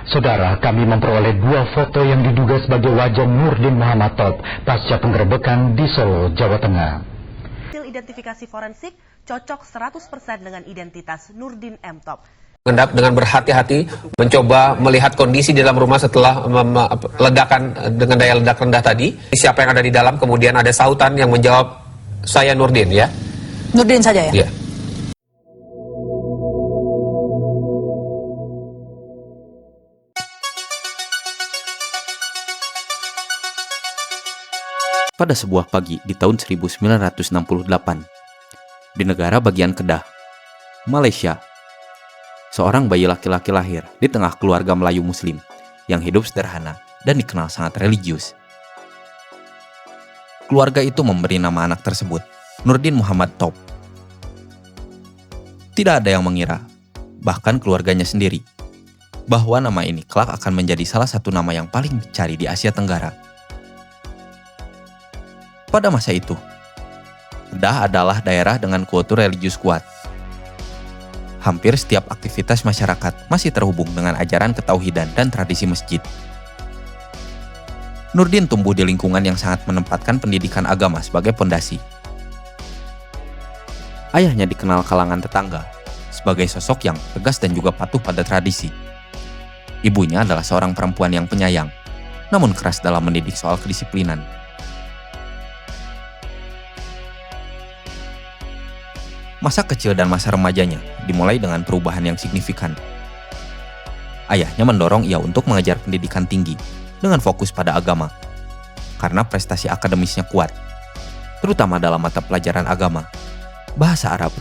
Saudara, kami memperoleh 2 foto yang diduga sebagai wajah Nurdin Muhammad Top pasca penggerebekan di Solo, Jawa Tengah. Hasil identifikasi forensik cocok 100% dengan identitas Nurdin M. Top. Dengan berhati-hati mencoba melihat kondisi di dalam rumah setelah ledakan dengan daya ledak rendah tadi. Siapa yang ada di dalam, kemudian ada sautan yang menjawab, saya Nurdin, ya. Nurdin saja ya? Iya. Pada sebuah pagi di tahun 1968, di negara bagian Kedah, Malaysia, seorang bayi laki-laki lahir di tengah keluarga Melayu Muslim yang hidup sederhana dan dikenal sangat religius. Keluarga itu memberi nama anak tersebut Nurdin Muhammad Top. Tidak ada yang mengira, bahkan keluarganya sendiri, bahwa nama ini kelak akan menjadi salah satu nama yang paling dicari di Asia Tenggara. Pada masa itu, Kedah adalah daerah dengan kultur religius kuat. Hampir setiap aktivitas masyarakat masih terhubung dengan ajaran ketauhidan dan tradisi masjid. Nurdin tumbuh di lingkungan yang sangat menempatkan pendidikan agama sebagai pondasi. Ayahnya dikenal kalangan tetangga sebagai sosok yang tegas dan juga patuh pada tradisi. Ibunya adalah seorang perempuan yang penyayang, namun keras dalam mendidik soal kedisiplinan. Masa kecil dan masa remajanya dimulai dengan perubahan yang signifikan. Ayahnya mendorong ia untuk mengejar pendidikan tinggi dengan fokus pada agama, karena prestasi akademisnya kuat, terutama dalam mata pelajaran agama, bahasa Arab,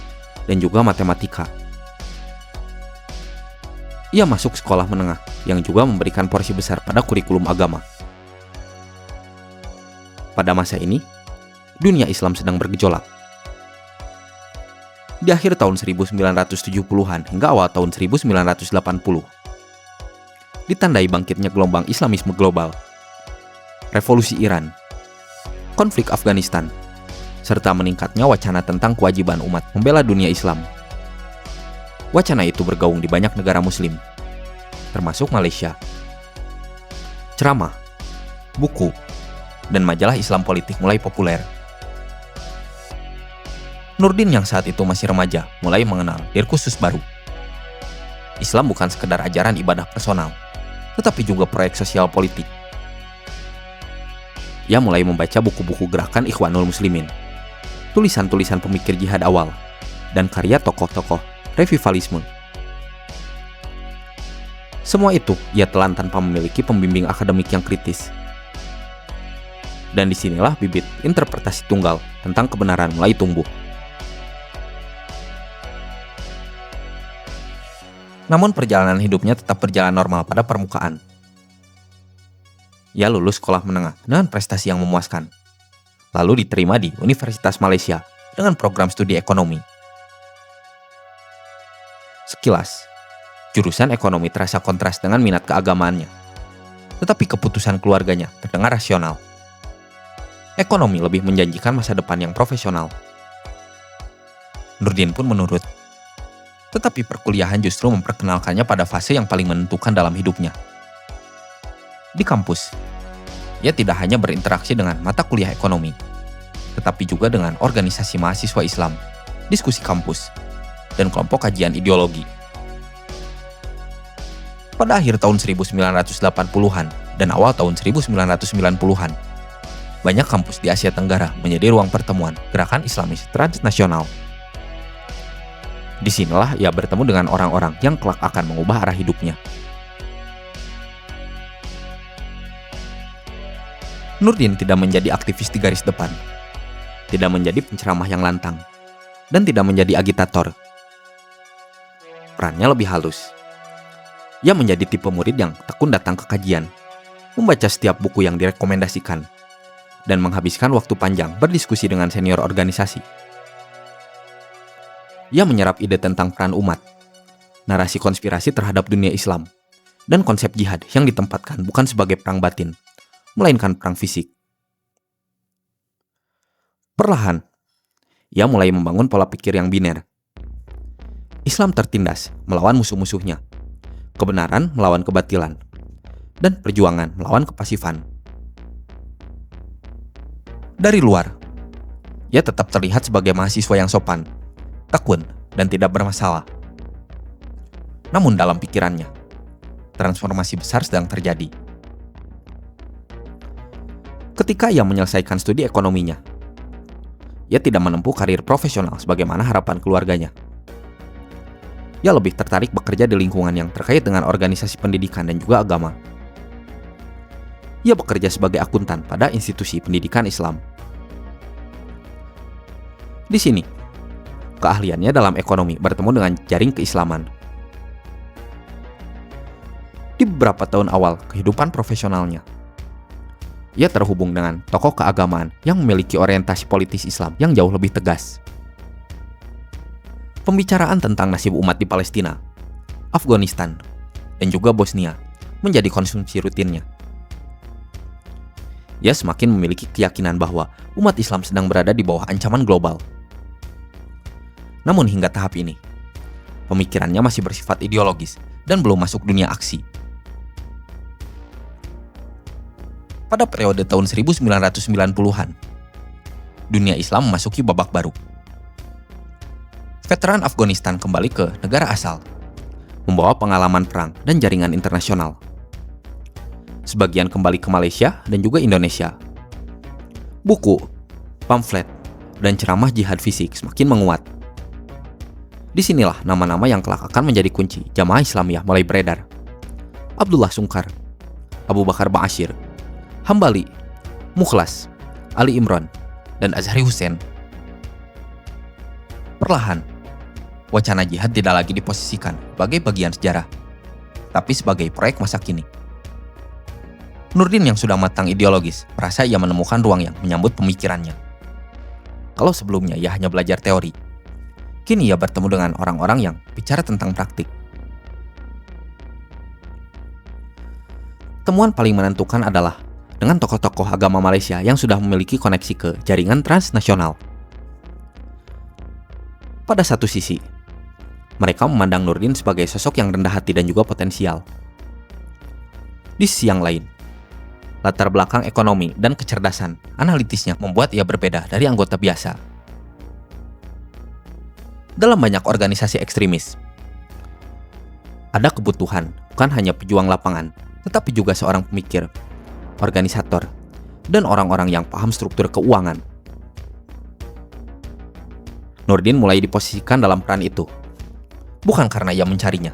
dan juga matematika. Ia masuk sekolah menengah yang juga memberikan porsi besar pada kurikulum agama. Pada masa ini, dunia Islam sedang bergejolak. Di akhir tahun 1970-an hingga awal tahun 1980, ditandai bangkitnya gelombang Islamisme global, revolusi Iran, konflik Afghanistan, serta meningkatnya wacana tentang kewajiban umat membela dunia Islam. Wacana itu bergaung di banyak negara muslim, termasuk Malaysia. Ceramah, buku, dan majalah Islam politik mulai populer. Nurdin yang saat itu masih remaja mulai mengenal diskursus baru. Islam bukan sekedar ajaran ibadah personal, tetapi juga proyek sosial politik. Ia mulai membaca buku-buku gerakan Ikhwanul Muslimin, tulisan-tulisan pemikir jihad awal, dan karya tokoh-tokoh revivalisme. Semua itu ia telan tanpa memiliki pembimbing akademik yang kritis. Dan disinilah bibit interpretasi tunggal tentang kebenaran mulai tumbuh. Namun perjalanan hidupnya tetap berjalan normal pada permukaan. Ia lulus sekolah menengah dengan prestasi yang memuaskan, lalu diterima di Universitas Malaysia dengan program studi ekonomi. Sekilas, jurusan ekonomi terasa kontras dengan minat keagamaannya, tetapi keputusan keluarganya terdengar rasional. Ekonomi lebih menjanjikan masa depan yang profesional. Nurdin pun menurut. Tetapi perkuliahan justru memperkenalkannya pada fase yang paling menentukan dalam hidupnya. Di kampus, ia tidak hanya berinteraksi dengan mata kuliah ekonomi, tetapi juga dengan organisasi mahasiswa Islam, diskusi kampus, dan kelompok kajian ideologi. Pada akhir tahun 1980-an dan awal tahun 1990-an, banyak kampus di Asia Tenggara menjadi ruang pertemuan gerakan Islamis transnasional. Disinilah ia bertemu dengan orang-orang yang kelak akan mengubah arah hidupnya. Nurdin tidak menjadi aktivis di garis depan, tidak menjadi penceramah yang lantang, dan tidak menjadi agitator. Perannya lebih halus. Ia menjadi tipe murid yang tekun datang ke kajian, membaca setiap buku yang direkomendasikan, dan menghabiskan waktu panjang berdiskusi dengan senior organisasi. Ia menyerap ide tentang peran umat, narasi konspirasi terhadap dunia Islam, dan konsep jihad yang ditempatkan bukan sebagai perang batin, melainkan perang fisik. Perlahan, ia mulai membangun pola pikir yang biner. Islam tertindas melawan musuh-musuhnya, kebenaran melawan kebatilan, dan perjuangan melawan kepasifan. Dari luar, ia tetap terlihat sebagai mahasiswa yang sopan, tekun, dan tidak bermasalah. Namun dalam pikirannya, transformasi besar sedang terjadi. Ketika ia menyelesaikan studi ekonominya, ia tidak menempuh karir profesional sebagaimana harapan keluarganya. Ia lebih tertarik bekerja di lingkungan yang terkait dengan organisasi pendidikan dan juga agama. Ia bekerja sebagai akuntan pada institusi pendidikan Islam. Di sini, keahliannya dalam ekonomi bertemu dengan jaring keislaman. Di beberapa tahun awal kehidupan profesionalnya, ia terhubung dengan tokoh keagamaan yang memiliki orientasi politis Islam yang jauh lebih tegas. Pembicaraan tentang nasib umat di Palestina, Afghanistan, dan juga Bosnia menjadi konsumsi rutinnya. Ia semakin memiliki keyakinan bahwa umat Islam sedang berada di bawah ancaman global. Namun hingga tahap ini, pemikirannya masih bersifat ideologis dan belum masuk dunia aksi. Pada periode tahun 1990-an, dunia Islam memasuki babak baru. Veteran Afghanistan kembali ke negara asal, membawa pengalaman perang dan jaringan internasional. Sebagian kembali ke Malaysia dan juga Indonesia. Buku, pamflet, dan ceramah jihad fisik semakin menguat. Disinilah nama-nama yang kelak akan menjadi kunci Jamaah Islamiyah mulai beredar. Abdullah Sungkar, Abu Bakar Ba'asyir, Hambali, Mukhlas, Ali Imran, dan Azhari Hussein. Perlahan, wacana jihad tidak lagi diposisikan sebagai bagian sejarah, tapi sebagai proyek masa kini. Nurdin yang sudah matang ideologis merasa ia menemukan ruang yang menyambut pemikirannya. Kalau sebelumnya ia hanya belajar teori, kini ia bertemu dengan orang-orang yang bicara tentang praktik. Temuan paling menentukan adalah dengan tokoh-tokoh agama Malaysia yang sudah memiliki koneksi ke jaringan transnasional. Pada satu sisi, mereka memandang Nurdin sebagai sosok yang rendah hati dan juga potensial. Di sisi yang lain, latar belakang ekonomi dan kecerdasan analitisnya membuat ia berbeda dari anggota biasa. Dalam banyak organisasi ekstremis, ada kebutuhan bukan hanya pejuang lapangan, tetapi juga seorang pemikir, organisator, dan orang-orang yang paham struktur keuangan. Nurdin mulai diposisikan dalam peran itu, bukan karena ia mencarinya,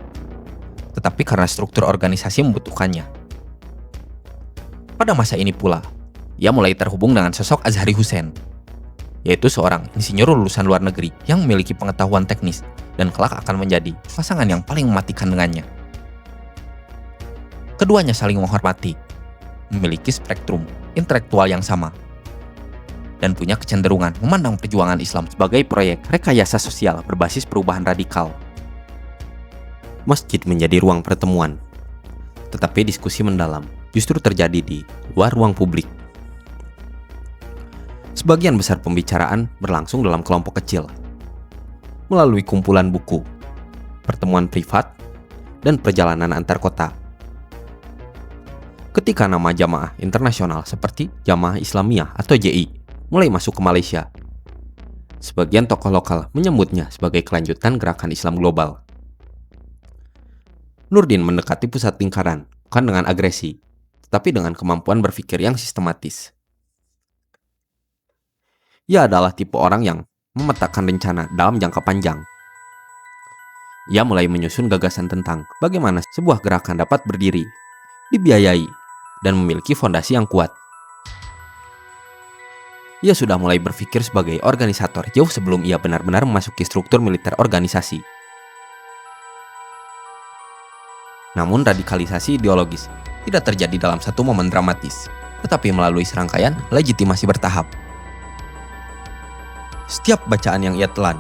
tetapi karena struktur organisasi membutuhkannya. Pada masa ini pula, ia mulai terhubung dengan sosok Azhari Hussein, yaitu seorang insinyur lulusan luar negeri yang memiliki pengetahuan teknis dan kelak akan menjadi pasangan yang paling mematikan dengannya. Keduanya saling menghormati, memiliki spektrum intelektual yang sama, dan punya kecenderungan memandang perjuangan Islam sebagai proyek rekayasa sosial berbasis perubahan radikal. Masjid menjadi ruang pertemuan, tetapi diskusi mendalam justru terjadi di luar ruang publik. Sebagian besar pembicaraan berlangsung dalam kelompok kecil, melalui kumpulan buku, pertemuan privat, dan perjalanan antar kota. Ketika nama jamaah internasional seperti Jamaah Islamiyah atau JI mulai masuk ke Malaysia, sebagian tokoh lokal menyebutnya sebagai kelanjutan gerakan Islam global. Nurdin mendekati pusat lingkaran bukan dengan agresi, tapi dengan kemampuan berpikir yang sistematis. Ia adalah tipe orang yang memetakan rencana dalam jangka panjang. Ia mulai menyusun gagasan tentang bagaimana sebuah gerakan dapat berdiri, dibiayai, dan memiliki fondasi yang kuat. Ia sudah mulai berpikir sebagai organisator jauh sebelum ia benar-benar memasuki struktur militer organisasi. Namun radikalisasi ideologis tidak terjadi dalam satu momen dramatis, tetapi melalui serangkaian legitimasi bertahap. Setiap bacaan yang ia telan,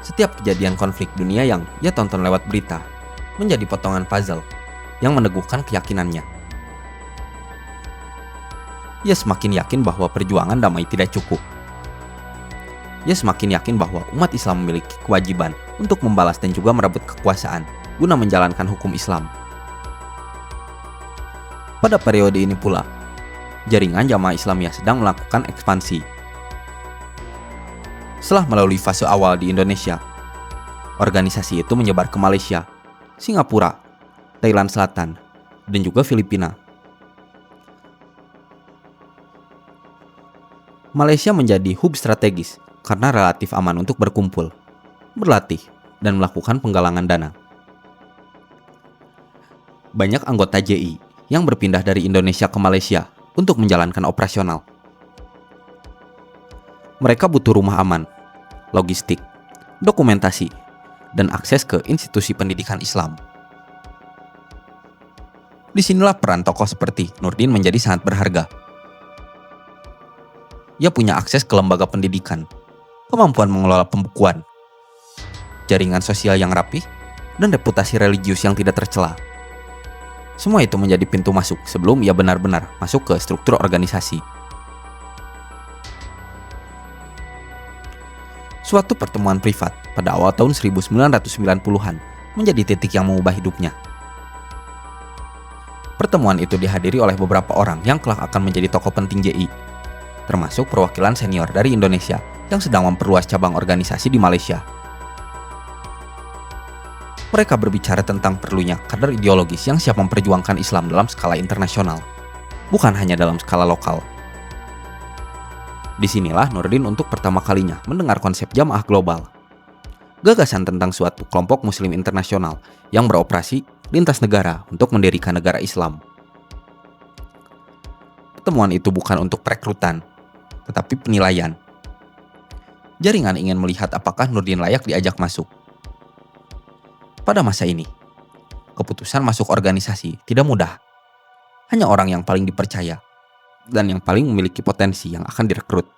setiap kejadian konflik dunia yang ia tonton lewat berita, menjadi potongan puzzle yang meneguhkan keyakinannya. Ia semakin yakin bahwa perjuangan damai tidak cukup. Ia semakin yakin bahwa umat Islam memiliki kewajiban untuk membalas dan juga merebut kekuasaan guna menjalankan hukum Islam Pada periode ini pula, jaringan Jamaah Islamiyah sedang melakukan ekspansi. Setelah melalui fase awal di Indonesia, organisasi itu menyebar ke Malaysia, Singapura, Thailand Selatan, dan juga Filipina. Malaysia menjadi hub strategis karena relatif aman untuk berkumpul, berlatih, dan melakukan penggalangan dana. Banyak anggota JI yang berpindah dari Indonesia ke Malaysia untuk menjalankan operasional. Mereka butuh rumah aman, logistik, dokumentasi, dan akses ke institusi pendidikan Islam. Disinilah peran tokoh seperti Nurdin menjadi sangat berharga. Ia punya akses ke lembaga pendidikan, kemampuan mengelola pembukuan, jaringan sosial yang rapi, dan reputasi religius yang tidak tercela. Semua itu menjadi pintu masuk sebelum ia benar-benar masuk ke struktur organisasi. Suatu pertemuan privat pada awal tahun 1990-an menjadi titik yang mengubah hidupnya. Pertemuan itu dihadiri oleh beberapa orang yang kelak akan menjadi tokoh penting JI, termasuk perwakilan senior dari Indonesia yang sedang memperluas cabang organisasi di Malaysia. Mereka berbicara tentang perlunya kader ideologis yang siap memperjuangkan Islam dalam skala internasional, bukan hanya dalam skala lokal. Disinilah Nurdin untuk pertama kalinya mendengar konsep jamaah global, gagasan tentang suatu kelompok muslim internasional yang beroperasi lintas negara untuk mendirikan negara Islam. Pertemuan itu bukan untuk perekrutan, tetapi penilaian. Jaringan ingin melihat apakah Nurdin layak diajak masuk. Pada masa ini, keputusan masuk organisasi tidak mudah. Hanya orang yang paling dipercaya dan yang paling memiliki potensi yang akan direkrut.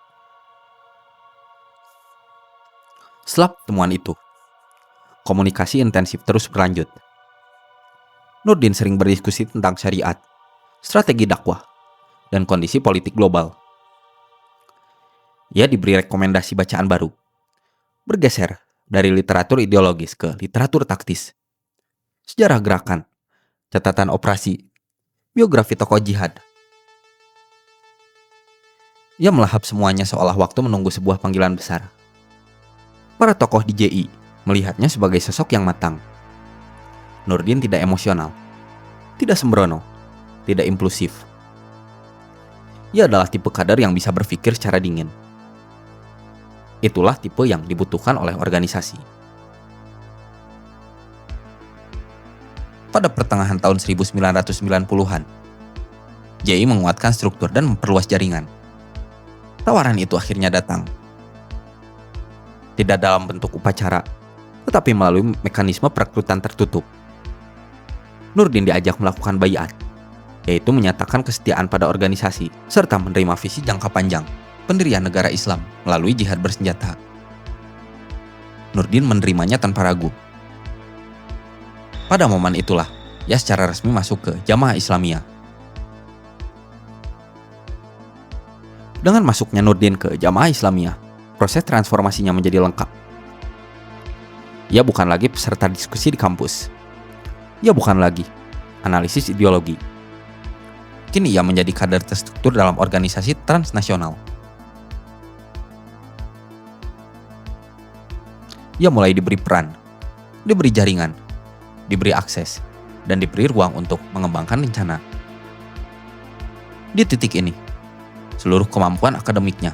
Setelah pertemuan itu, komunikasi intensif terus berlanjut. Nurdin sering berdiskusi tentang syariat, strategi dakwah, dan kondisi politik global. Ia diberi rekomendasi bacaan baru, bergeser dari literatur ideologis ke literatur taktis, sejarah gerakan, catatan operasi, biografi tokoh jihad. Ia melahap semuanya seolah waktu menunggu sebuah panggilan besar. Para tokoh di JI melihatnya sebagai sosok yang matang. Nurdin tidak emosional, tidak sembrono, tidak impulsif. Ia adalah tipe kader yang bisa berpikir secara dingin. Itulah tipe yang dibutuhkan oleh organisasi. Pada pertengahan tahun 1990-an, JI menguatkan struktur dan memperluas jaringan. Tawaran itu akhirnya datang. Tidak dalam bentuk upacara, tetapi melalui mekanisme perekrutan tertutup. Nurdin diajak melakukan baiat, yaitu menyatakan kesetiaan pada organisasi, serta menerima visi jangka panjang pendirian negara Islam melalui jihad bersenjata. Nurdin menerimanya tanpa ragu. Pada momen itulah, ia secara resmi masuk ke Jamaah Islamiyah. Dengan masuknya Nurdin ke Jamaah Islamiyah, proses transformasinya menjadi lengkap. Ia bukan lagi peserta diskusi di kampus. Ia bukan lagi analisis ideologi. Kini ia menjadi kader terstruktur dalam organisasi transnasional. Ia mulai diberi peran, diberi jaringan, diberi akses, dan diberi ruang untuk mengembangkan rencana. Di titik ini, seluruh kemampuan akademiknya,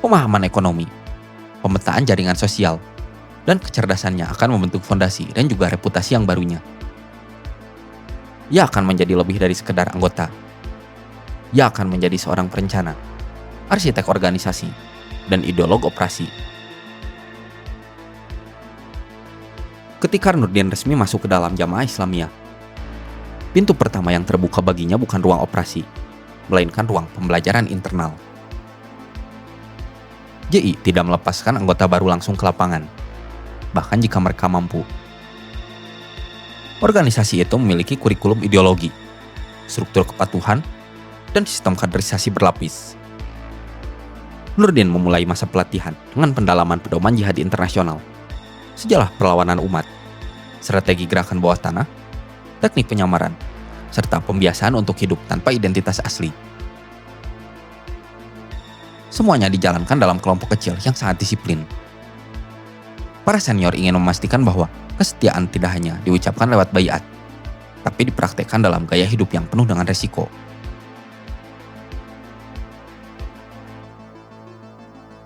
pemahaman ekonomi, pemetaan jaringan sosial, dan kecerdasannya akan membentuk fondasi dan juga reputasi yang barunya. Ia akan menjadi lebih dari sekedar anggota. Ia akan menjadi seorang perencana, arsitek organisasi, dan ideolog operasi. Ketika Nurdin resmi masuk ke dalam Jamaah Islamiyah, pintu pertama yang terbuka baginya bukan ruang operasi, melainkan ruang pembelajaran internal. JI tidak melepaskan anggota baru langsung ke lapangan, bahkan jika mereka mampu. Organisasi itu memiliki kurikulum ideologi, struktur kepatuhan, dan sistem kaderisasi berlapis. Nurdin memulai masa pelatihan dengan pendalaman pedoman jihad internasional, sejarah perlawanan umat, strategi gerakan bawah tanah, teknik penyamaran, serta pembiasaan untuk hidup tanpa identitas asli. Semuanya dijalankan dalam kelompok kecil yang sangat disiplin. Para senior ingin memastikan bahwa kesetiaan tidak hanya diucapkan lewat baiat, tapi dipraktekkan dalam gaya hidup yang penuh dengan resiko.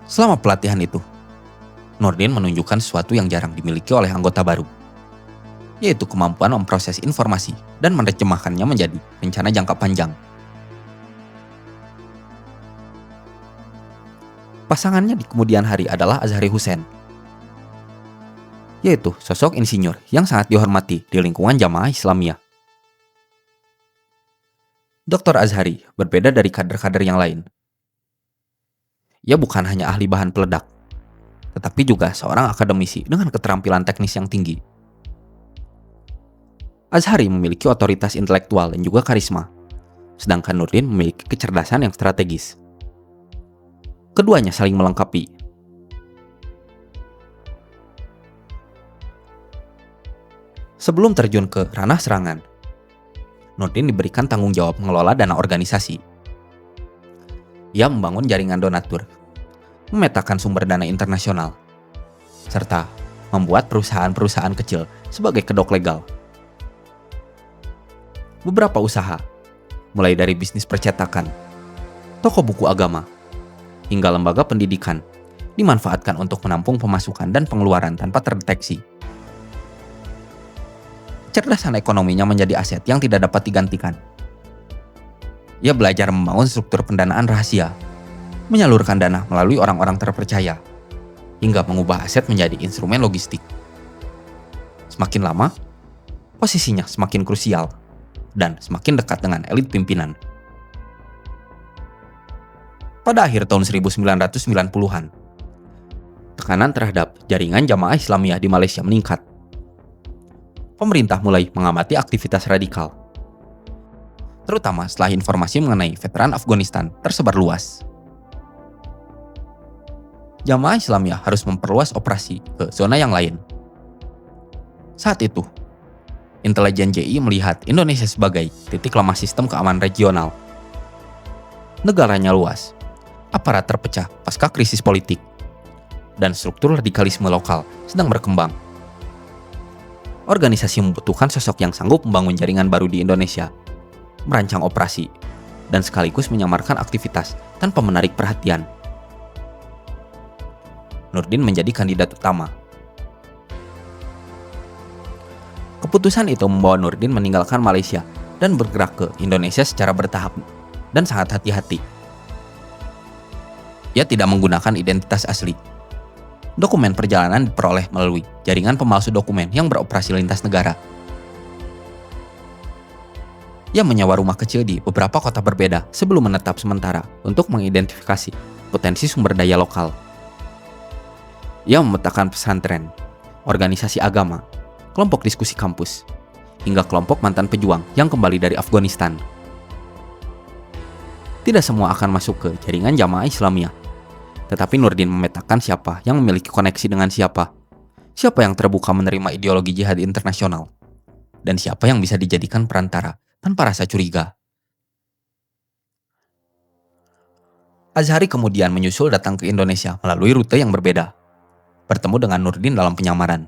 Selama pelatihan itu, Nurdin menunjukkan sesuatu yang jarang dimiliki oleh anggota baru, yaitu kemampuan memproses informasi dan menerjemahkannya menjadi rencana jangka panjang. Pasangannya di kemudian hari adalah Azhari Hussein, yaitu sosok insinyur yang sangat dihormati di lingkungan Jamaah Islamiyah. Dr. Azhari berbeda dari kader-kader yang lain. Ia bukan hanya ahli bahan peledak, tetapi juga seorang akademisi dengan keterampilan teknis yang tinggi. Azhari memiliki otoritas intelektual dan juga karisma, sedangkan Nurdin memiliki kecerdasan yang strategis. Keduanya saling melengkapi. Sebelum terjun ke ranah serangan, Nurdin diberikan tanggung jawab mengelola dana organisasi. Ia membangun jaringan donatur, memetakan sumber dana internasional, serta membuat perusahaan-perusahaan kecil sebagai kedok legal. Beberapa usaha, mulai dari bisnis percetakan, toko buku agama, hingga lembaga pendidikan, dimanfaatkan untuk menampung pemasukan dan pengeluaran tanpa terdeteksi. Kecerdasan ekonominya menjadi aset yang tidak dapat digantikan. Ia belajar membangun struktur pendanaan rahasia, menyalurkan dana melalui orang-orang terpercaya, hingga mengubah aset menjadi instrumen logistik. Semakin lama, posisinya semakin krusial dan semakin dekat dengan elit pimpinan. Pada akhir tahun 1990-an, tekanan terhadap jaringan Jamaah Islamiyah di Malaysia meningkat. Pemerintah mulai mengamati aktivitas radikal, terutama setelah informasi mengenai veteran Afghanistan tersebar luas. Jamaah Islamiyah harus memperluas operasi ke zona yang lain. Saat itu, intelijen JI melihat Indonesia sebagai titik lemah sistem keamanan regional. Negaranya luas, aparat terpecah pasca krisis politik, dan struktur radikalisme lokal sedang berkembang. Organisasi membutuhkan sosok yang sanggup membangun jaringan baru di Indonesia, merancang operasi, dan sekaligus menyamarkan aktivitas tanpa menarik perhatian. Nurdin menjadi kandidat utama. Keputusan itu membawa Nurdin meninggalkan Malaysia dan bergerak ke Indonesia secara bertahap dan sangat hati-hati. Ia tidak menggunakan identitas asli. Dokumen perjalanan diperoleh melalui jaringan pemalsu dokumen yang beroperasi lintas negara. Ia menyewa rumah kecil di beberapa kota berbeda sebelum menetap sementara untuk mengidentifikasi potensi sumber daya lokal. Ia memetakan pesantren, organisasi agama, kelompok diskusi kampus, hingga kelompok mantan pejuang yang kembali dari Afghanistan. Tidak semua akan masuk ke jaringan Jamaah Islamiyah, tetapi Nurdin memetakan siapa yang memiliki koneksi dengan siapa yang terbuka menerima ideologi jihad internasional, dan siapa yang bisa dijadikan perantara tanpa rasa curiga. Azhari kemudian menyusul datang ke Indonesia melalui rute yang berbeda, bertemu dengan Nurdin dalam penyamaran.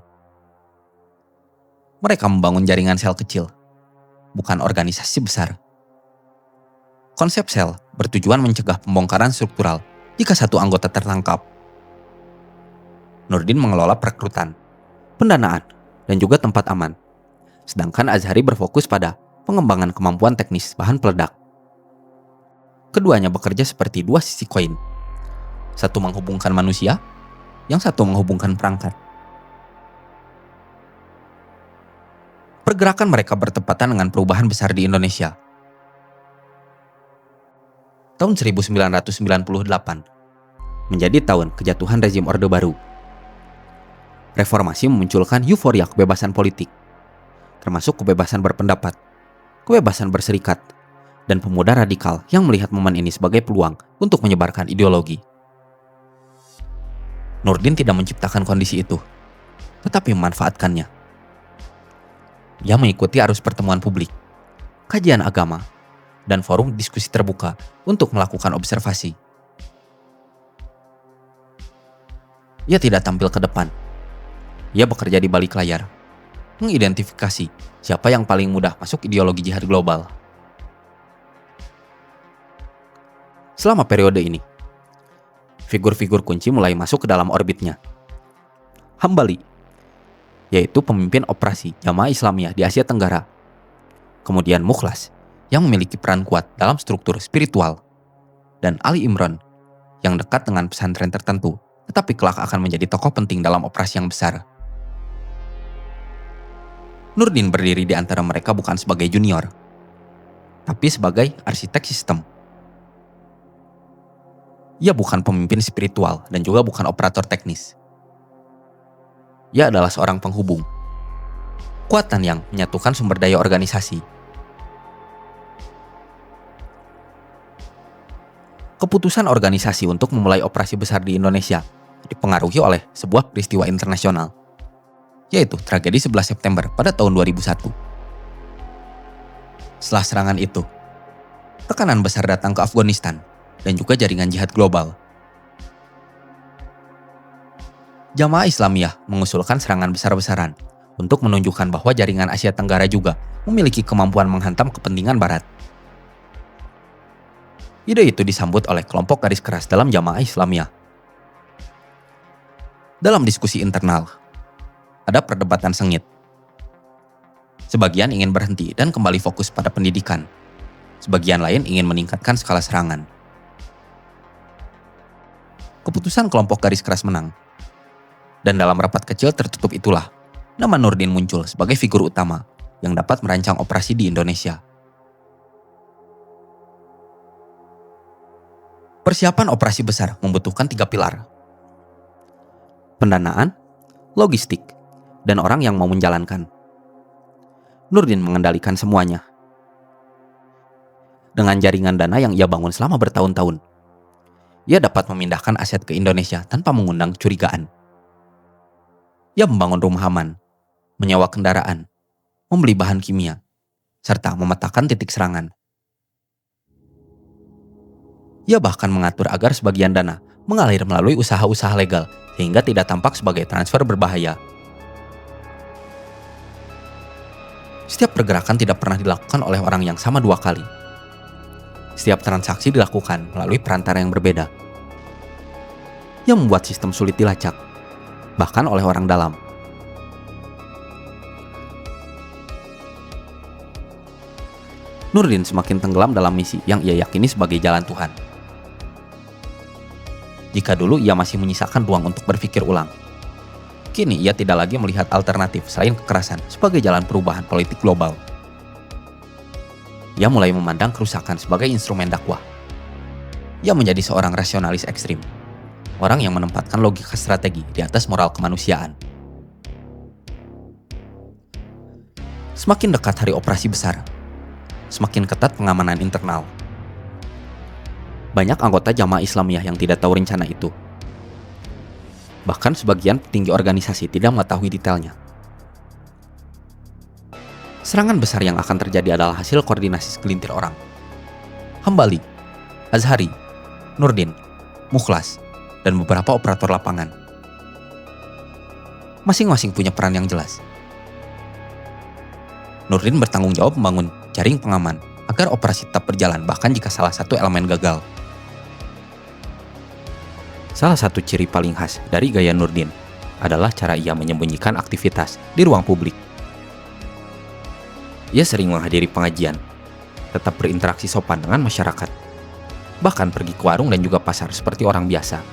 Mereka membangun jaringan sel kecil, bukan organisasi besar. Konsep sel bertujuan mencegah pembongkaran struktural jika satu anggota tertangkap. Nurdin mengelola perekrutan, pendanaan, dan juga tempat aman. Sedangkan Azhari berfokus pada pengembangan kemampuan teknis bahan peledak. Keduanya bekerja seperti dua sisi koin. Satu menghubungkan manusia, yang satu menghubungkan perangkat. Pergerakan mereka bertepatan dengan perubahan besar di Indonesia. Tahun 1998 menjadi tahun kejatuhan rezim Orde Baru. Reformasi memunculkan euforia kebebasan politik, termasuk kebebasan berpendapat, kebebasan berserikat, dan pemuda radikal yang melihat momen ini sebagai peluang untuk menyebarkan ideologi. Nurdin tidak menciptakan kondisi itu, tetapi memanfaatkannya. Ia mengikuti arus pertemuan publik, kajian agama, dan forum diskusi terbuka untuk melakukan observasi. Ia tidak tampil ke depan. Ia bekerja di balik layar, mengidentifikasi siapa yang paling mudah masuk ideologi jihad global. Selama periode ini, figur-figur kunci mulai masuk ke dalam orbitnya. Hambali, yaitu pemimpin operasi Jamaah Islamiyah di Asia Tenggara. Kemudian Mukhlas, yang memiliki peran kuat dalam struktur spiritual. Dan Ali Imran, yang dekat dengan pesantren tertentu, tetapi kelak akan menjadi tokoh penting dalam operasi yang besar. Nurdin berdiri di antara mereka bukan sebagai junior, tapi sebagai arsitek sistem. Ia bukan pemimpin spiritual dan juga bukan operator teknis. Ia adalah seorang penghubung, kekuatan yang menyatukan sumber daya organisasi. Keputusan organisasi untuk memulai operasi besar di Indonesia dipengaruhi oleh sebuah peristiwa internasional, yaitu tragedi 11 September pada tahun 2001. Setelah serangan itu, tekanan besar datang ke Afghanistan dan juga jaringan jihad global. Jamaah Islamiyah mengusulkan serangan besar-besaran untuk menunjukkan bahwa jaringan Asia Tenggara juga memiliki kemampuan menghantam kepentingan Barat. Ide itu disambut oleh kelompok garis keras dalam Jamaah Islamiyah. Dalam diskusi internal, ada perdebatan sengit. Sebagian ingin berhenti dan kembali fokus pada pendidikan. Sebagian lain ingin meningkatkan skala serangan. Keputusan kelompok garis keras menang. Dan dalam rapat kecil tertutup itulah, nama Nurdin muncul sebagai figur utama yang dapat merancang operasi di Indonesia. Persiapan operasi besar membutuhkan 3 pilar. Pendanaan, logistik, dan orang yang mau menjalankan. Nurdin mengendalikan semuanya. Dengan jaringan dana yang ia bangun selama bertahun-tahun, ia dapat memindahkan aset ke Indonesia tanpa mengundang kecurigaan. Ia membangun rumah aman, menyewa kendaraan, membeli bahan kimia, serta memetakan titik serangan. Ia bahkan mengatur agar sebagian dana mengalir melalui usaha-usaha legal sehingga tidak tampak sebagai transfer berbahaya. Setiap pergerakan tidak pernah dilakukan oleh orang yang sama 2 kali. Setiap transaksi dilakukan melalui perantara yang berbeda. Yang membuat sistem sulit dilacak, bahkan oleh orang dalam. Nurdin semakin tenggelam dalam misi yang ia yakini sebagai jalan Tuhan. Jika dulu ia masih menyisakan ruang untuk berpikir ulang, kini ia tidak lagi melihat alternatif selain kekerasan sebagai jalan perubahan politik global. Ia mulai memandang kerusakan sebagai instrumen dakwah. Ia menjadi seorang rasionalis ekstrim, orang yang menempatkan logika strategi di atas moral kemanusiaan. Semakin dekat hari operasi besar, semakin ketat pengamanan internal. Banyak anggota Jamaah Islamiyah yang tidak tahu rencana itu. Bahkan sebagian petinggi organisasi tidak mengetahui detailnya. Serangan besar yang akan terjadi adalah hasil koordinasi segelintir orang. Hambali, Azhari, Nurdin, Mukhlas, dan beberapa operator lapangan. Masing-masing punya peran yang jelas. Nurdin bertanggung jawab membangun jaring pengaman agar operasi tetap berjalan bahkan jika salah satu elemen gagal. Salah satu ciri paling khas dari gaya Nurdin adalah cara ia menyembunyikan aktivitas di ruang publik. Ia sering menghadiri pengajian, tetap berinteraksi sopan dengan masyarakat, bahkan pergi ke warung dan juga pasar seperti orang biasa.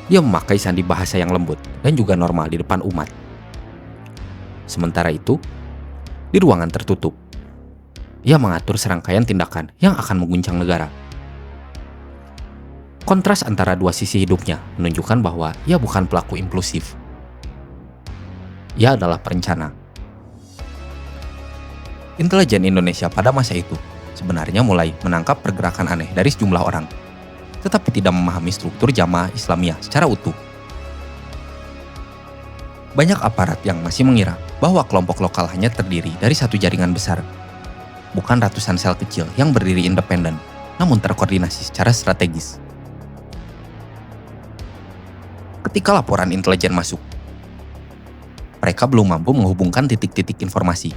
Ia memakai sandi bahasa yang lembut dan juga normal di depan umat. Sementara itu, di ruangan tertutup, ia mengatur serangkaian tindakan yang akan mengguncang negara. Kontras antara dua sisi hidupnya menunjukkan bahwa ia bukan pelaku impulsif. Ia adalah perencana. Intelijen Indonesia pada masa itu sebenarnya mulai menangkap pergerakan aneh dari sejumlah orang, tetapi tidak memahami struktur Jamaah Islamiyah secara utuh. Banyak aparat yang masih mengira bahwa kelompok lokal hanya terdiri dari satu jaringan besar, bukan ratusan sel kecil yang berdiri independen, namun terkoordinasi secara strategis. Ketika laporan intelijen masuk, mereka belum mampu menghubungkan titik-titik informasi.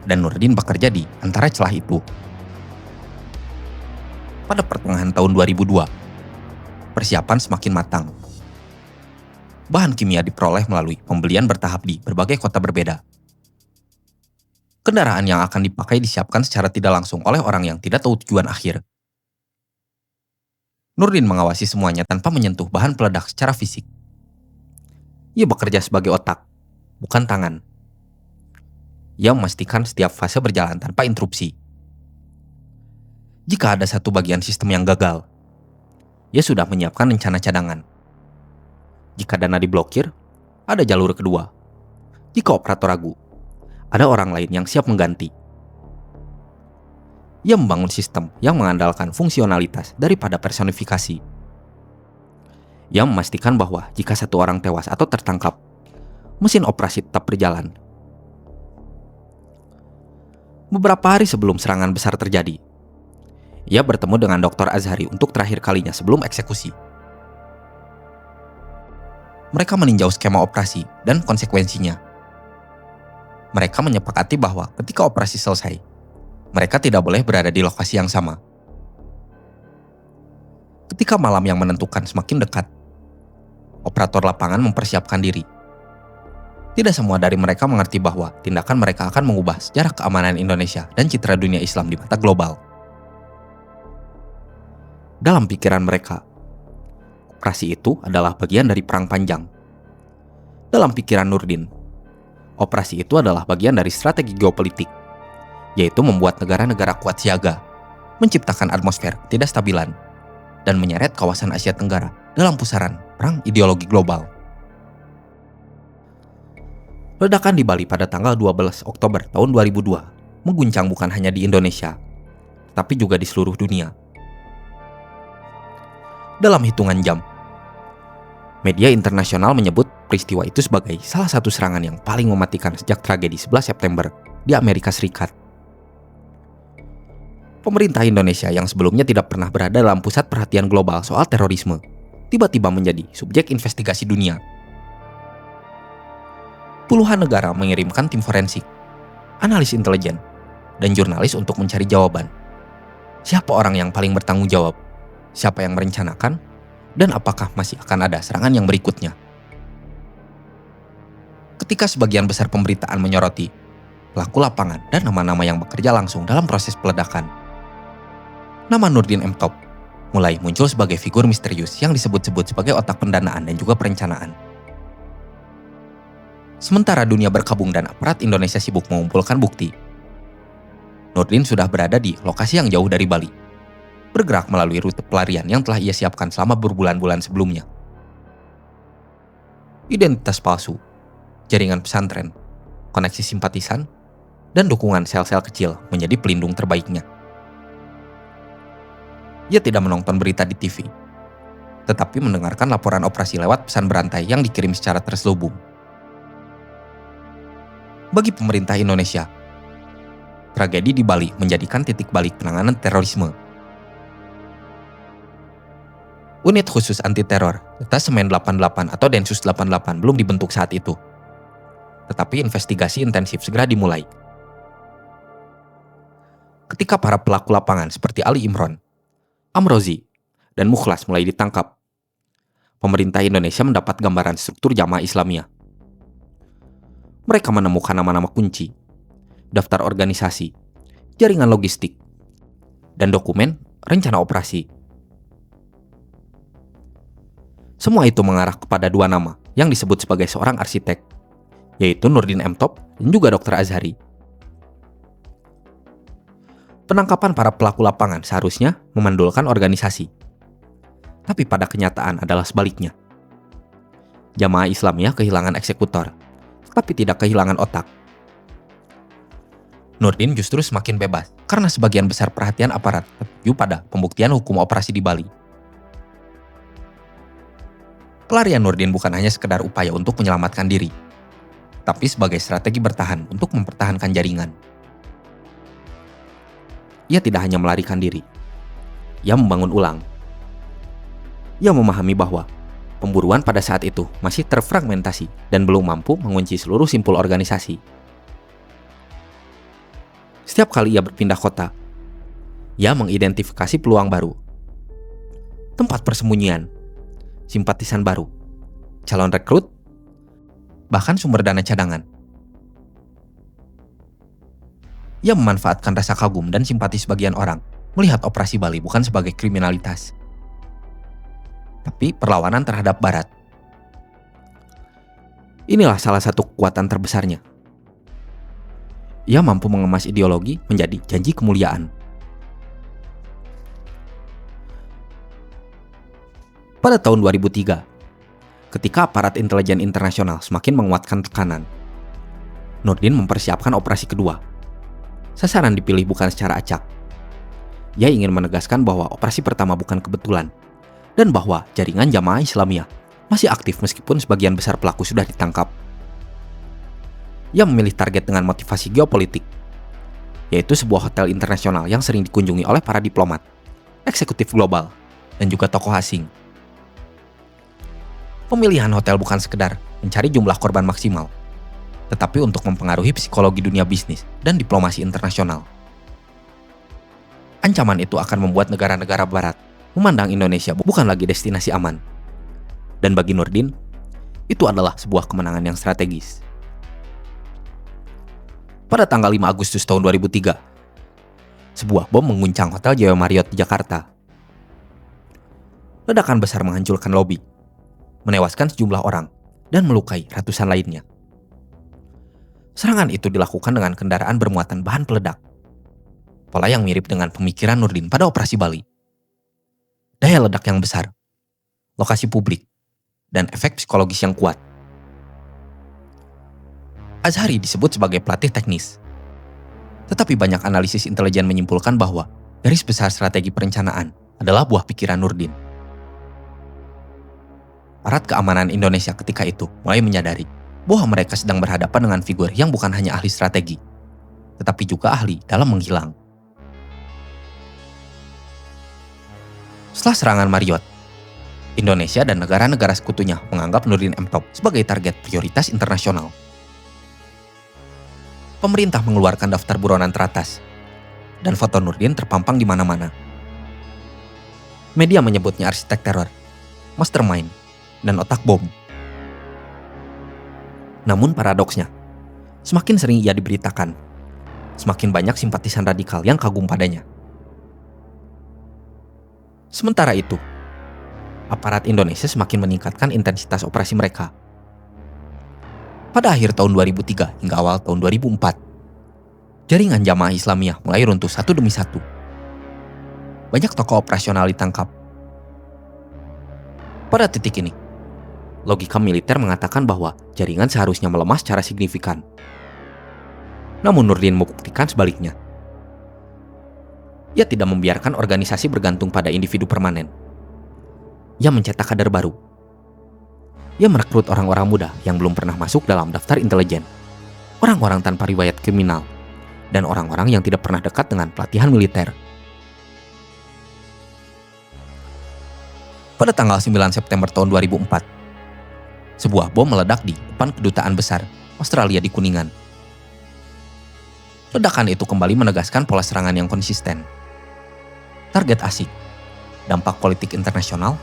Dan Nurdin bekerja di antara celah itu. Pada pertengahan tahun 2002, persiapan semakin matang. Bahan kimia diperoleh melalui pembelian bertahap di berbagai kota berbeda. Kendaraan yang akan dipakai disiapkan secara tidak langsung oleh orang yang tidak tahu tujuan akhir. Nurdin mengawasi semuanya tanpa menyentuh bahan peledak secara fisik. Ia bekerja sebagai otak, bukan tangan. Ia memastikan setiap fase berjalan tanpa interupsi. Jika ada satu bagian sistem yang gagal, ia sudah menyiapkan rencana cadangan. Jika dana diblokir, ada jalur kedua. Jika operator ragu, ada orang lain yang siap mengganti. Ia membangun sistem yang mengandalkan fungsionalitas daripada personifikasi. Ia memastikan bahwa jika satu orang tewas atau tertangkap, mesin operasi tetap berjalan. Beberapa hari sebelum serangan besar terjadi, ia bertemu dengan Dr. Azhari untuk terakhir kalinya sebelum eksekusi. Mereka meninjau skema operasi dan konsekuensinya. Mereka menyepakati bahwa ketika operasi selesai, mereka tidak boleh berada di lokasi yang sama. Ketika malam yang menentukan semakin dekat, operator lapangan mempersiapkan diri. Tidak semua dari mereka mengerti bahwa tindakan mereka akan mengubah sejarah keamanan Indonesia dan citra dunia Islam di mata global. Dalam pikiran mereka, operasi itu adalah bagian dari perang panjang. Dalam pikiran Nurdin, operasi itu adalah bagian dari strategi geopolitik, yaitu membuat negara-negara kuat siaga, menciptakan atmosfer ketidakstabilan, dan menyeret kawasan Asia Tenggara dalam pusaran perang ideologi global. Ledakan di Bali pada tanggal 12 Oktober tahun 2002 mengguncang bukan hanya di Indonesia, tapi juga di seluruh dunia. Dalam hitungan jam, media internasional menyebut peristiwa itu sebagai salah satu serangan yang paling mematikan sejak tragedi 11 September di Amerika Serikat. Pemerintah Indonesia yang sebelumnya tidak pernah berada dalam pusat perhatian global soal terorisme, tiba-tiba menjadi subjek investigasi dunia. Puluhan negara mengirimkan tim forensik, analis intelijen, dan jurnalis untuk mencari jawaban. Siapa orang yang paling bertanggung jawab? Siapa yang merencanakan? Dan apakah masih akan ada serangan yang berikutnya? Ketika sebagian besar pemberitaan menyoroti pelaku lapangan dan nama-nama yang bekerja langsung dalam proses peledakan, nama Nurdin M. Top mulai muncul sebagai figur misterius yang disebut-sebut sebagai otak pendanaan dan juga perencanaan. Sementara dunia berkabung dan aparat Indonesia sibuk mengumpulkan bukti, Nurdin sudah berada di lokasi yang jauh dari Bali, bergerak melalui rute pelarian yang telah ia siapkan selama berbulan-bulan sebelumnya. Identitas palsu, jaringan pesantren, koneksi simpatisan, dan dukungan sel-sel kecil menjadi pelindung terbaiknya. Ia tidak menonton berita di TV, tetapi mendengarkan laporan operasi lewat pesan berantai yang dikirim secara terselubung. Bagi pemerintah Indonesia, tragedi di Bali menjadikan titik balik penanganan terorisme. Unit khusus anti-teror, Detasemen 88 atau Densus 88 belum dibentuk saat itu. Tetapi investigasi intensif segera dimulai. Ketika para pelaku lapangan seperti Ali Imron, Amrozi, dan Mukhlas mulai ditangkap, pemerintah Indonesia mendapat gambaran struktur Jamaah Islamiyah. Mereka menemukan nama-nama kunci, daftar organisasi, jaringan logistik, dan dokumen rencana operasi. Semua itu mengarah kepada dua nama yang disebut sebagai seorang arsitek, yaitu Nurdin M. Top dan juga Dr. Azhari. Penangkapan para pelaku lapangan seharusnya memandulkan organisasi, tapi pada kenyataan adalah sebaliknya. Jamaah Islamiyah kehilangan eksekutor, tapi tidak kehilangan otak. Nurdin justru semakin bebas karena sebagian besar perhatian aparat tertuju pada pembuktian hukum operasi di Bali. Pelarian Nurdin bukan hanya sekedar upaya untuk menyelamatkan diri, tapi sebagai strategi bertahan untuk mempertahankan jaringan. ia tidak hanya melarikan diri. Ia membangun ulang. Ia memahami bahwa pemburuan pada saat itu masih terfragmentasi dan belum mampu mengunci seluruh simpul organisasi. Setiap kali ia berpindah kota, ia mengidentifikasi peluang baru, tempat persembunyian, simpatisan baru, calon rekrut, bahkan sumber dana cadangan. Ia memanfaatkan rasa kagum dan simpati sebagian orang melihat Operasi Bali bukan sebagai kriminalitas, tapi perlawanan terhadap Barat. Inilah salah satu kekuatan terbesarnya. Ia mampu mengemas ideologi menjadi janji kemuliaan. Pada tahun 2003, ketika aparat intelijen internasional semakin menguatkan tekanan, Nurdin mempersiapkan operasi kedua. Sasaran dipilih bukan secara acak. Ia ingin menegaskan bahwa operasi pertama bukan kebetulan, dan bahwa jaringan Jamaah Islamiyah masih aktif meskipun sebagian besar pelaku sudah ditangkap. Ia memilih target dengan motivasi geopolitik, yaitu sebuah hotel internasional yang sering dikunjungi oleh para diplomat, eksekutif global, dan juga tokoh asing. Pemilihan hotel bukan sekedar mencari jumlah korban maksimal, tetapi untuk mempengaruhi psikologi dunia bisnis dan diplomasi internasional. Ancaman itu akan membuat negara-negara Barat memandang Indonesia bukan lagi destinasi aman. Dan bagi Nurdin, itu adalah sebuah kemenangan yang strategis. Pada tanggal 5 Agustus tahun 2003, sebuah bom mengguncang Hotel Jaya Marriott di Jakarta. Ledakan besar menghancurkan lobi, menewaskan sejumlah orang, dan melukai ratusan lainnya. Serangan itu dilakukan dengan kendaraan bermuatan bahan peledak. Pola yang mirip dengan pemikiran Nurdin pada Operasi Bali. Daya ledak yang besar, lokasi publik, dan efek psikologis yang kuat. Azhari disebut sebagai pelatih teknis. Tetapi banyak analisis intelijen menyimpulkan bahwa garis besar strategi perencanaan adalah buah pikiran Nurdin. Aparat keamanan Indonesia ketika itu mulai menyadari bahwa mereka sedang berhadapan dengan figur yang bukan hanya ahli strategi, tetapi juga ahli dalam menghilang. Setelah serangan Marriott, Indonesia dan negara-negara sekutunya menganggap Nurdin M. Top sebagai target prioritas internasional. Pemerintah mengeluarkan daftar buronan teratas, dan foto Nurdin terpampang di mana-mana. Media menyebutnya arsitek teror, mastermind, dan otak bom. Namun paradoksnya, semakin sering ia diberitakan, semakin banyak simpatisan radikal yang kagum padanya. Sementara itu, aparat Indonesia semakin meningkatkan intensitas operasi mereka. Pada akhir tahun 2003 hingga awal tahun 2004, jaringan Jamaah Islamiyah mulai runtuh satu demi satu. Banyak tokoh operasional ditangkap. Pada titik ini, logika militer mengatakan bahwa jaringan seharusnya melemah secara signifikan. Namun Nurdin membuktikan sebaliknya. Ia tidak membiarkan organisasi bergantung pada individu permanen. Ia mencetak kader baru. Ia merekrut orang-orang muda yang belum pernah masuk dalam daftar intelijen, orang-orang tanpa riwayat kriminal, dan orang-orang yang tidak pernah dekat dengan pelatihan militer. Pada tanggal 9 September tahun 2004, sebuah bom meledak di depan kedutaan besar Australia di Kuningan. Ledakan itu kembali menegaskan pola serangan yang konsisten. Target asing, dampak politik internasional,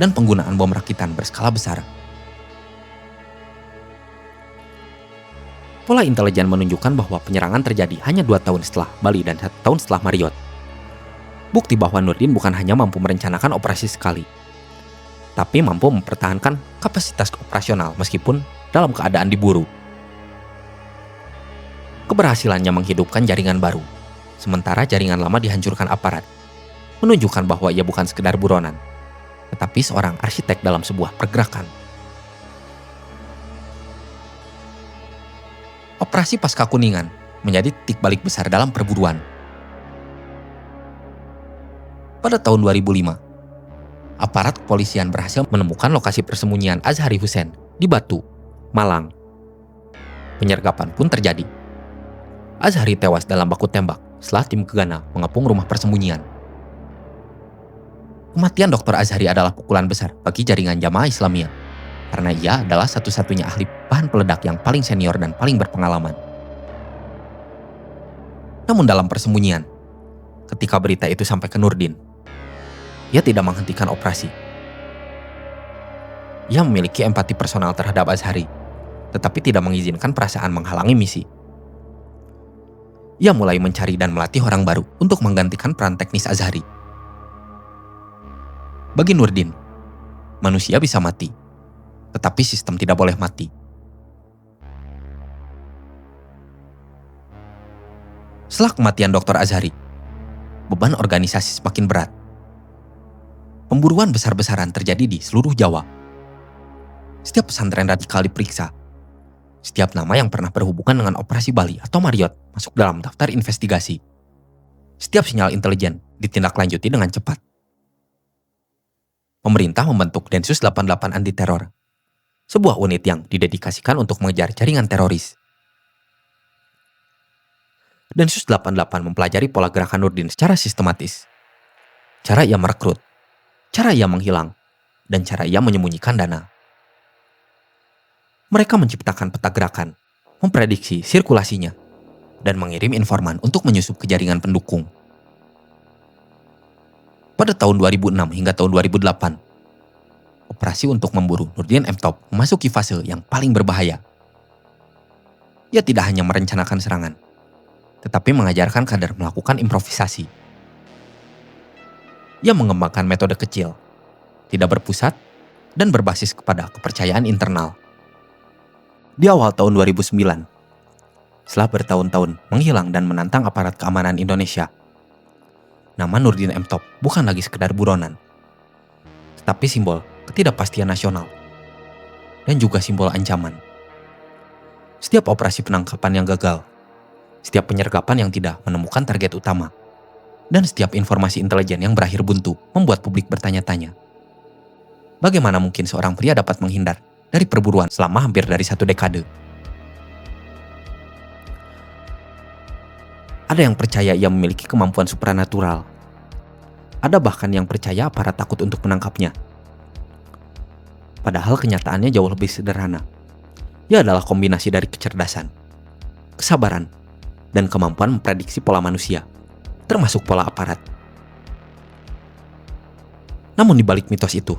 dan penggunaan bom rakitan berskala besar. Pola intelijen menunjukkan bahwa penyerangan terjadi hanya 2 tahun setelah Bali dan 1 tahun setelah Marriott. Bukti bahwa Nurdin bukan hanya mampu merencanakan operasi sekali, tapi mampu mempertahankan kapasitas operasional meskipun dalam keadaan diburu. Keberhasilannya menghidupkan jaringan baru, sementara jaringan lama dihancurkan aparat, menunjukkan bahwa ia bukan sekedar buronan, tetapi seorang arsitek dalam sebuah pergerakan. Operasi Pasca Kuningan menjadi titik balik besar dalam perburuan. Pada tahun 2005, aparat kepolisian berhasil menemukan lokasi persembunyian Azhari Hussein di Batu, Malang. Penyergapan pun terjadi. Azhari tewas dalam baku tembak setelah tim Gegana mengepung rumah persembunyian. Kematian Dr. Azhari adalah pukulan besar bagi jaringan Jamaah Islamiyah, karena ia adalah satu-satunya ahli bahan peledak yang paling senior dan paling berpengalaman. Namun dalam persembunyian, ketika berita itu sampai ke Nurdin, ia tidak menghentikan operasi. Ia memiliki empati personal terhadap Azhari, tetapi tidak mengizinkan perasaan menghalangi misi. Ia mulai mencari dan melatih orang baru untuk menggantikan peran teknis Azhari. Bagi Nurdin, manusia bisa mati, tetapi sistem tidak boleh mati. Setelah kematian Dr. Azhari, beban organisasi semakin berat. Pemburuan besar-besaran terjadi di seluruh Jawa. Setiap pesantren radikal diperiksa. Setiap nama yang pernah berhubungan dengan Operasi Bali atau Mariot masuk dalam daftar investigasi. Setiap sinyal intelijen ditindaklanjuti dengan cepat. Pemerintah membentuk Densus 88 Anti Teror, sebuah unit yang didedikasikan untuk mengejar jaringan teroris. Densus 88 mempelajari pola gerakan Nurdin secara sistematis. Cara ia merekrut, cara ia menghilang, dan cara ia menyembunyikan dana. Mereka menciptakan peta gerakan, memprediksi sirkulasinya, dan mengirim informan untuk menyusup ke jaringan pendukung. Pada tahun 2006 hingga tahun 2008, operasi untuk memburu Nurdin M. Top memasuki fase yang paling berbahaya. Ia tidak hanya merencanakan serangan, tetapi mengajarkan kader melakukan improvisasi. Ia mengembangkan metode kecil, tidak berpusat, dan berbasis kepada kepercayaan internal. Di awal tahun 2009, setelah bertahun-tahun menghilang dan menantang aparat keamanan Indonesia, nama Nurdin M. Top bukan lagi sekedar buronan, tetapi simbol ketidakpastian nasional dan juga simbol ancaman. Setiap operasi penangkapan yang gagal, setiap penyergapan yang tidak menemukan target utama, dan setiap informasi intelijen yang berakhir buntu membuat publik bertanya-tanya. Bagaimana mungkin seorang pria dapat menghindar dari perburuan selama hampir dari 1 dekade? Ada yang percaya ia memiliki kemampuan supranatural. Ada bahkan yang percaya aparat takut untuk menangkapnya. Padahal kenyataannya jauh lebih sederhana. Ia adalah kombinasi dari kecerdasan, kesabaran, dan kemampuan memprediksi pola manusia, termasuk pola aparat. Namun di balik mitos itu,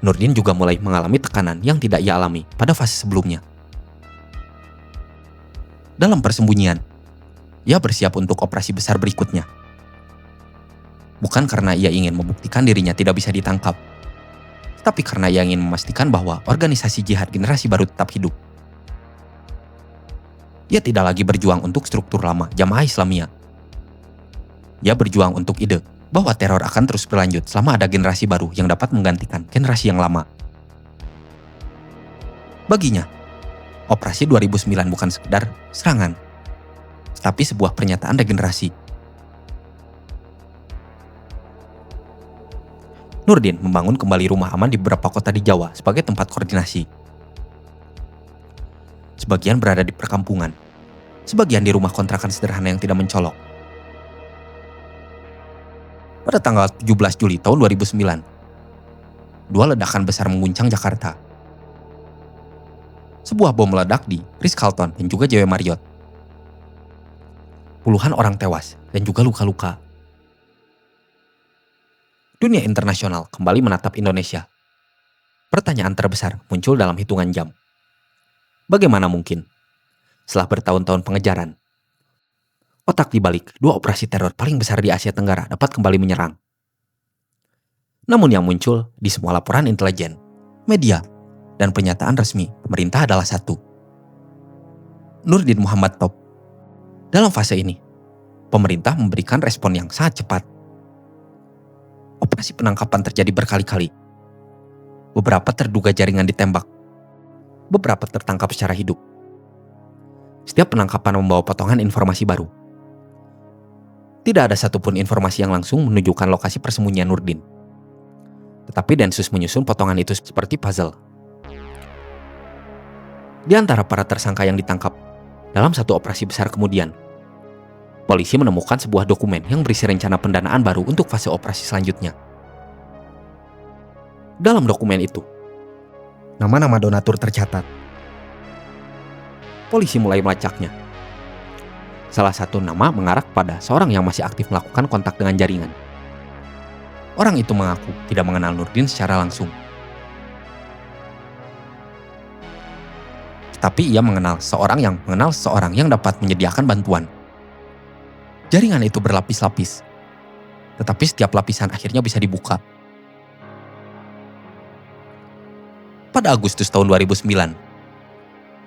Nurdin juga mulai mengalami tekanan yang tidak ia alami pada fase sebelumnya. Dalam persembunyian, ia bersiap untuk operasi besar berikutnya. Bukan karena ia ingin membuktikan dirinya tidak bisa ditangkap, tapi karena ia ingin memastikan bahwa organisasi jihad generasi baru tetap hidup. Ia tidak lagi berjuang untuk struktur lama Jamaah Islamiyah. Ia berjuang untuk ide bahwa teror akan terus berlanjut selama ada generasi baru yang dapat menggantikan generasi yang lama. Baginya, operasi 2009 bukan sekedar serangan, tapi sebuah pernyataan regenerasi. Nurdin membangun kembali rumah aman di beberapa kota di Jawa sebagai tempat koordinasi. Sebagian berada di perkampungan, sebagian di rumah kontrakan sederhana yang tidak mencolok. Pada tanggal 17 Juli tahun 2009, 2 ledakan besar mengguncang Jakarta. Sebuah bom meledak di Ritz-Carlton dan juga JW Marriott. Puluhan orang tewas dan juga luka-luka. Dunia internasional kembali menatap Indonesia. Pertanyaan terbesar muncul dalam hitungan jam. Bagaimana mungkin, setelah bertahun-tahun pengejaran, otak di balik 2 operasi teror paling besar di Asia Tenggara dapat kembali menyerang? Namun yang muncul di semua laporan intelijen, media, dan pernyataan resmi pemerintah adalah satu: Nurdin Muhammad Top. Dalam fase ini, pemerintah memberikan respon yang sangat cepat. Operasi penangkapan terjadi berkali-kali. Beberapa terduga jaringan ditembak. Beberapa tertangkap secara hidup. Setiap penangkapan membawa potongan informasi baru. Tidak ada satupun informasi yang langsung menunjukkan lokasi persembunyian Nurdin. Tetapi Densus menyusun potongan itu seperti puzzle. Di antara para tersangka yang ditangkap dalam satu operasi besar kemudian, polisi menemukan sebuah dokumen yang berisi rencana pendanaan baru untuk fase operasi selanjutnya. Dalam dokumen itu, nama-nama donatur tercatat. Polisi mulai melacaknya. Salah satu nama mengarah pada seorang yang masih aktif melakukan kontak dengan jaringan. Orang itu mengaku tidak mengenal Nurdin secara langsung. Tapi ia mengenal seorang yang dapat menyediakan bantuan. Jaringan itu berlapis-lapis, tetapi setiap lapisan akhirnya bisa dibuka. Pada Agustus tahun 2009,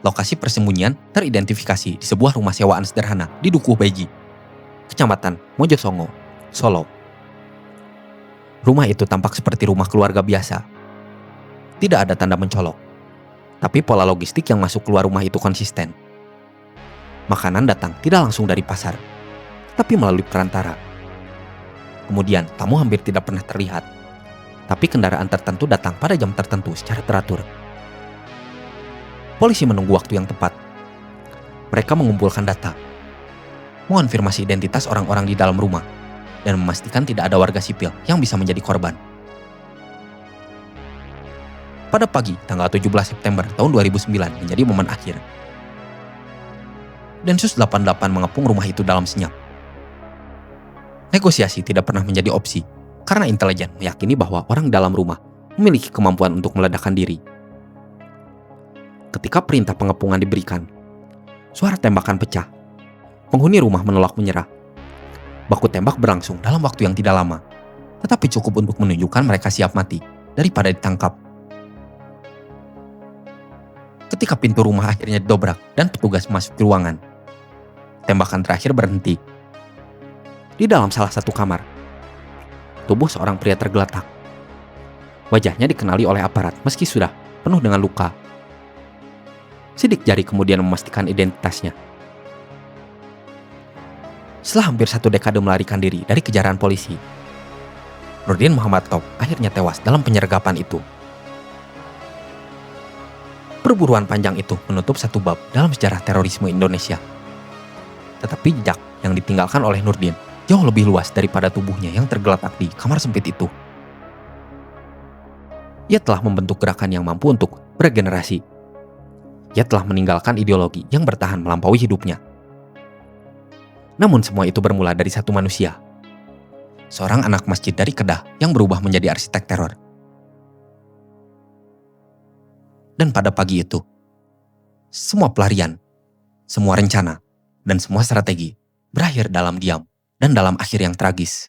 lokasi persembunyian teridentifikasi di sebuah rumah sewaan sederhana di Dukuh Beji, Kecamatan Mojosongo, Solo. Rumah itu tampak seperti rumah keluarga biasa. Tidak ada tanda mencolok, tapi pola logistik yang masuk keluar rumah itu konsisten. Makanan datang tidak langsung dari pasar, tapi melalui perantara. Kemudian tamu hampir tidak pernah terlihat, tapi kendaraan tertentu datang pada jam tertentu secara teratur. Polisi menunggu waktu yang tepat. Mereka mengumpulkan data, mengonfirmasi identitas orang-orang di dalam rumah, dan memastikan tidak ada warga sipil yang bisa menjadi korban. Pada pagi tanggal 17 September tahun 2009 menjadi momen akhir. Densus 88 mengepung rumah itu dalam senyap. Negosiasi tidak pernah menjadi opsi, karena intelijen meyakini bahwa orang dalam rumah memiliki kemampuan untuk meledakkan diri. Ketika perintah pengepungan diberikan, suara tembakan pecah. Penghuni rumah menolak menyerah. Baku tembak berlangsung dalam waktu yang tidak lama, tetapi cukup untuk menunjukkan mereka siap mati daripada ditangkap. Ketika pintu rumah akhirnya didobrak dan petugas masuk ke ruangan, tembakan terakhir berhenti. Di dalam salah satu kamar, tubuh seorang pria tergeletak. Wajahnya dikenali oleh aparat meski sudah penuh dengan luka. Sidik jari kemudian memastikan identitasnya. Setelah hampir 1 dekade melarikan diri dari kejaran polisi, Nurdin Muhammad Top akhirnya tewas dalam penyergapan itu. Perburuan panjang itu menutup satu bab dalam sejarah terorisme Indonesia. Tetapi jejak yang ditinggalkan oleh Nurdin jauh lebih luas daripada tubuhnya yang tergeletak di kamar sempit itu. Ia telah membentuk gerakan yang mampu untuk beregenerasi. Ia telah meninggalkan ideologi yang bertahan melampaui hidupnya. Namun semua itu bermula dari satu manusia. Seorang anak masjid dari Kedah yang berubah menjadi arsitek teror. Dan pada pagi itu, semua pelarian, semua rencana, dan semua strategi berakhir dalam diam dan dalam akhir yang tragis.